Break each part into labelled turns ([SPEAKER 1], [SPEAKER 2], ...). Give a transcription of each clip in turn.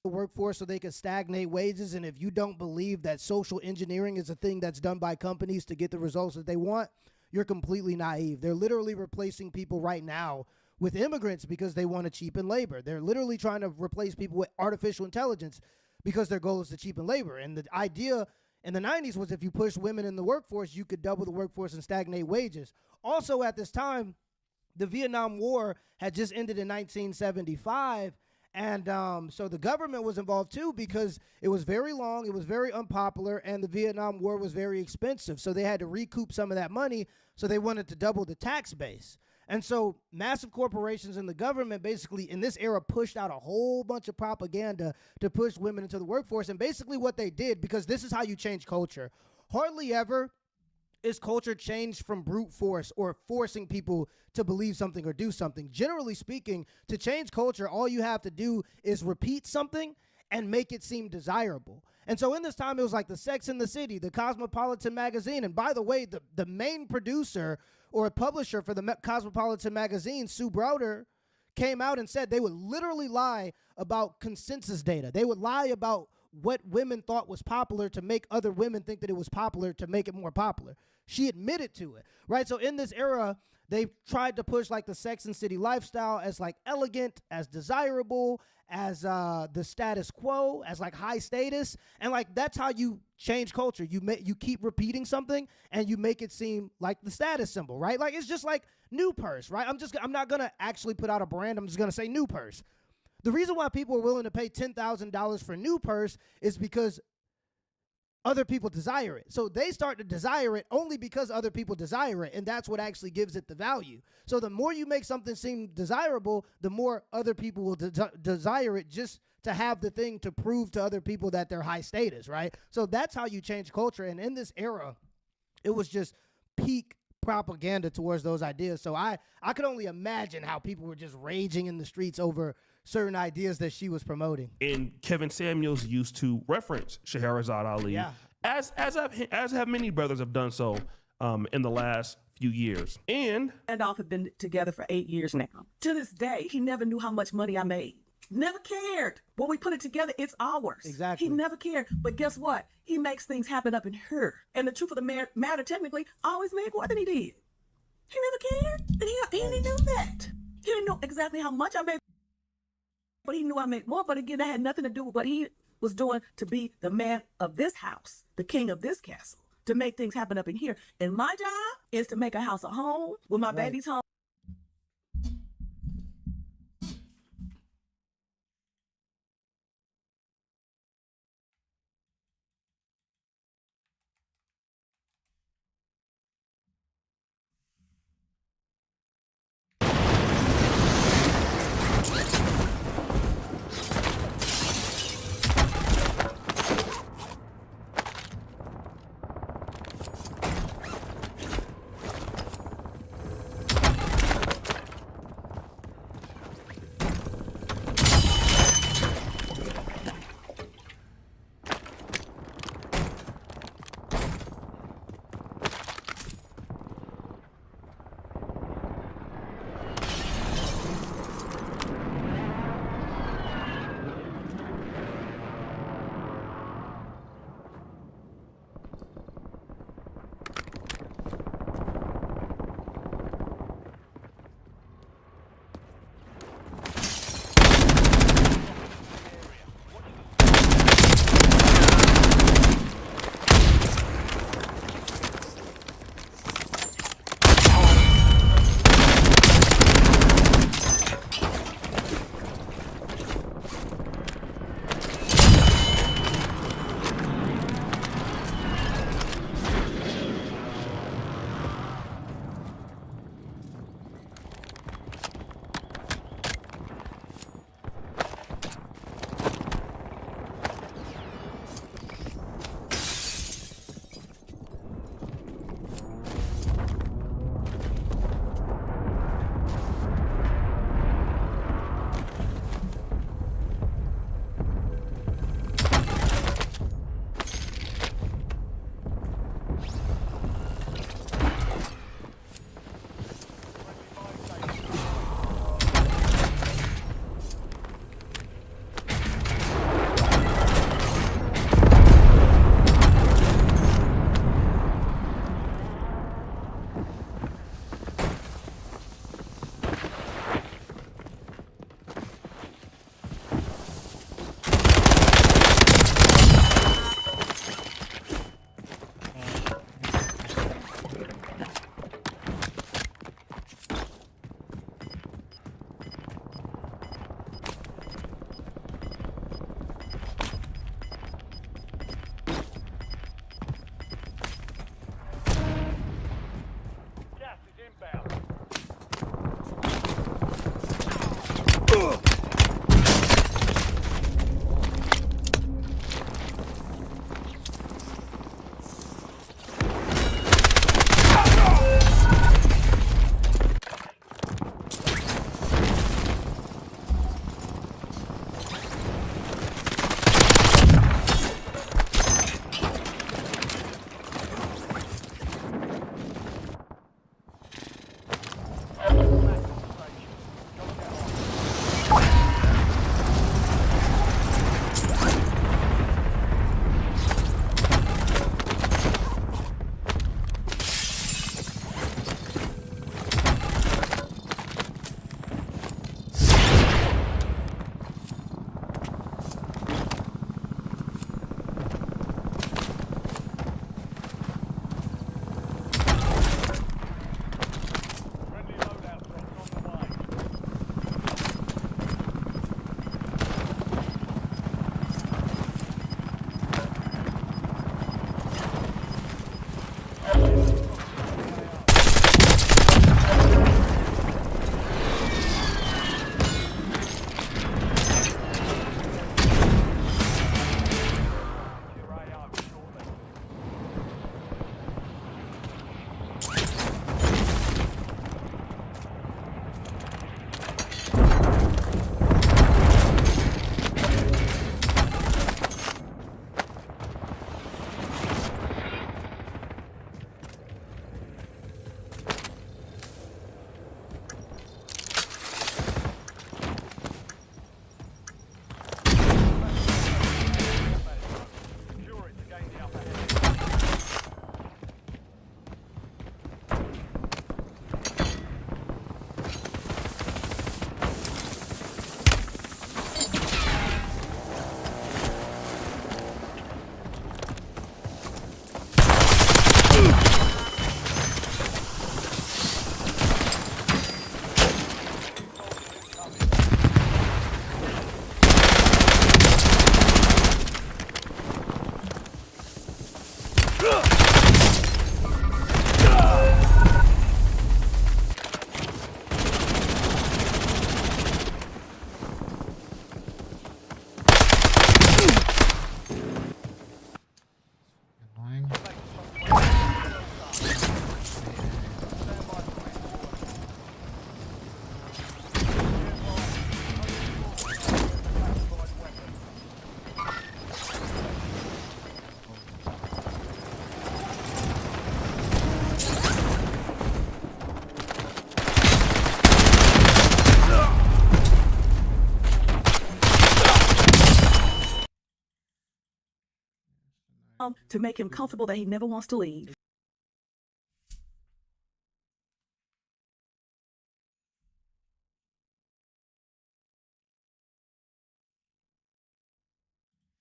[SPEAKER 1] the workforce so they can stagnate wages. And if you don't believe that social engineering is a thing that's done by companies to get the results that they want, you're completely naive. They're literally replacing people right now with immigrants because they want to cheapen labor. They're literally trying to replace people with artificial intelligence because their goal is to cheapen labor. And the idea in the 90s was if you push women in the workforce, you could double the workforce and stagnate wages. Also at this time, the Vietnam War had just ended in 1975. And so the government was involved too because it was very long, it was very unpopular, and the Vietnam War was very expensive. So they had to recoup some of that money, so they wanted to double the tax base. And so massive corporations and the government basically in this era pushed out a whole bunch of propaganda to push women into the workforce. And basically what they did, because this is how you change culture, hardly ever is culture changed from brute force or forcing people to believe something or do something. Generally speaking, to change culture, all you have to do is repeat something and make it seem desirable. And so in this time, it was like the Sex and the City, the Cosmopolitan magazine. And by the way, the main producer or publisher for the Cosmopolitan magazine, Sue Browder, came out and said they would literally lie about consensus data. They would lie about what women thought was popular to make other women think that it was popular to make it more popular. She admitted to it, right? So in this era, they tried to push like the Sex and City lifestyle as like elegant, as desirable, as the status quo, as like high status. And like that's how you change culture. You keep repeating something and you make it seem like the status symbol, right? Like it's just like new purse, right? I'm not gonna actually put out a brand. I'm just gonna say new purse. The reason why people are willing to pay $10,000 for new purse is because other people desire it. So they start to desire it only because other people desire it, and that's what actually gives it the value. So the more you make something seem desirable, the more other people will desire it just to have the thing to prove to other people that they're high status, right? So that's how you change culture. And in this era, it was just peak propaganda towards those ideas. So I could only imagine how people were just raging in the streets over certain ideas that she was promoting.
[SPEAKER 2] And Kevin Samuels used to reference Scheherazade Ali,
[SPEAKER 1] Yeah.
[SPEAKER 2] as have many brothers have done so in the last few years. And
[SPEAKER 3] Adolph had been together for 8 years now. To this day, he never knew how much money I made. Never cared. When we put it together, it's ours.
[SPEAKER 1] Exactly.
[SPEAKER 3] He never cared. But guess what? He makes things happen up in her. And the truth of the matter, technically, I always made more than he did. He never cared. And he didn't know that. He didn't know exactly how much I made. But he knew I made more. But again, that had nothing to do with what he was doing to be the man of this house, the king of this castle, to make things happen up in here. And my job is to make a house a home with my baby's home. him to make him comfortable that he never wants to leave.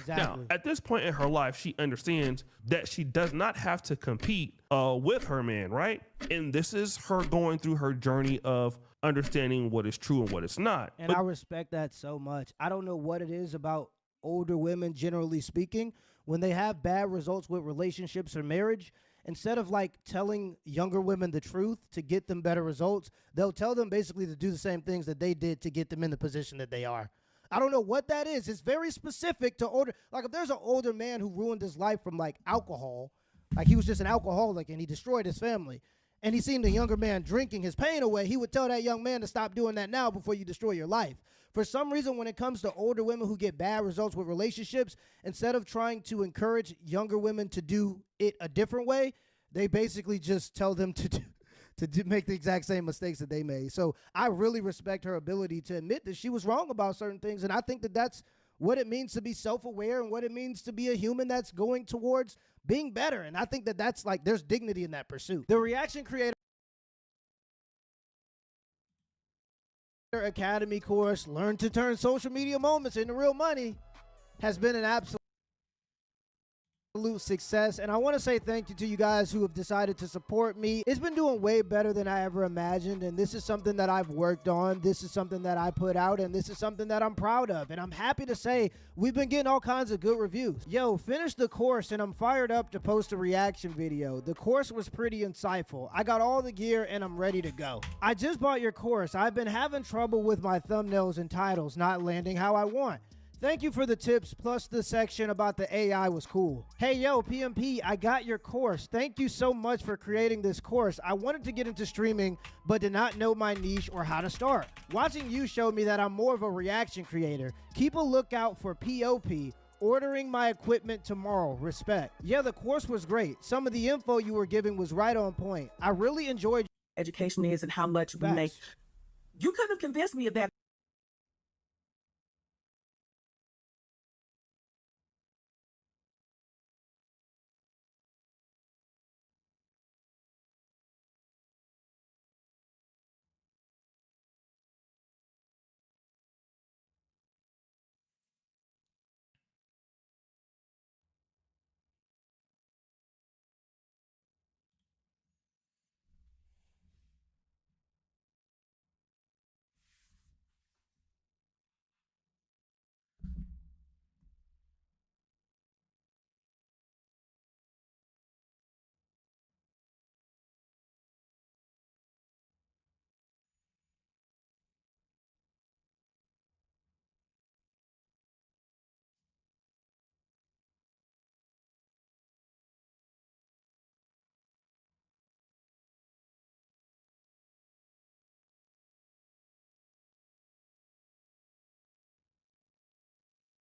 [SPEAKER 1] Exactly.
[SPEAKER 2] Now, at this point in her life, she understands that she does not have to compete with her man, right? And this is her going through her journey of understanding what is true and what is not.
[SPEAKER 1] And I respect that so much. I don't know what it is about older women, generally speaking, when they have bad results with relationships or marriage, instead of like telling younger women the truth to get them better results, they'll tell them basically to do the same things that they did to get them in the position that they are. I don't know what that is. It's very specific to older. Like if there's an older man who ruined his life from like alcohol, like he was just an alcoholic and he destroyed his family, and he seen the younger man drinking his pain away, he would tell that young man to stop doing that now before you destroy your life. For some reason, when it comes to older women who get bad results with relationships, instead of trying to encourage younger women to do it a different way, they basically just tell them to make the exact same mistakes that they made. So I really respect her ability to admit that she was wrong about certain things. And I think that that's what it means to be self-aware and what it means to be a human that's going towards being better. And I think that that's like, there's dignity in that pursuit. The Reaction Creator Academy course, Learn to Turn Social Media Moments into Real Money, has been an absolute success, and I want to say thank you to you guys who have decided to support me. It's been doing way better than I ever imagined, and this is something that I've worked on. This is something that I put out, and this is something that I'm proud of, and I'm happy to say we've been getting all kinds of good reviews. Yo, finished the course, and I'm fired up to post a reaction video. The course was pretty insightful. I got all the gear, and I'm ready to go. I just bought your course. I've been having trouble with my thumbnails and titles not landing how I want. Thank you for the tips, plus the section about the AI was cool. Hey, yo, PMP, I got your course. Thank you so much for creating this course. I wanted to get into streaming, but did not know my niche or how to start. Watching you showed me that I'm more of a reaction creator. Keep a lookout for POP. Ordering my equipment tomorrow. Respect. Yeah, the course was great. Some of the info you were giving was right on point. I really enjoyed
[SPEAKER 3] Education is and how much we make. You couldn't have convinced me of that.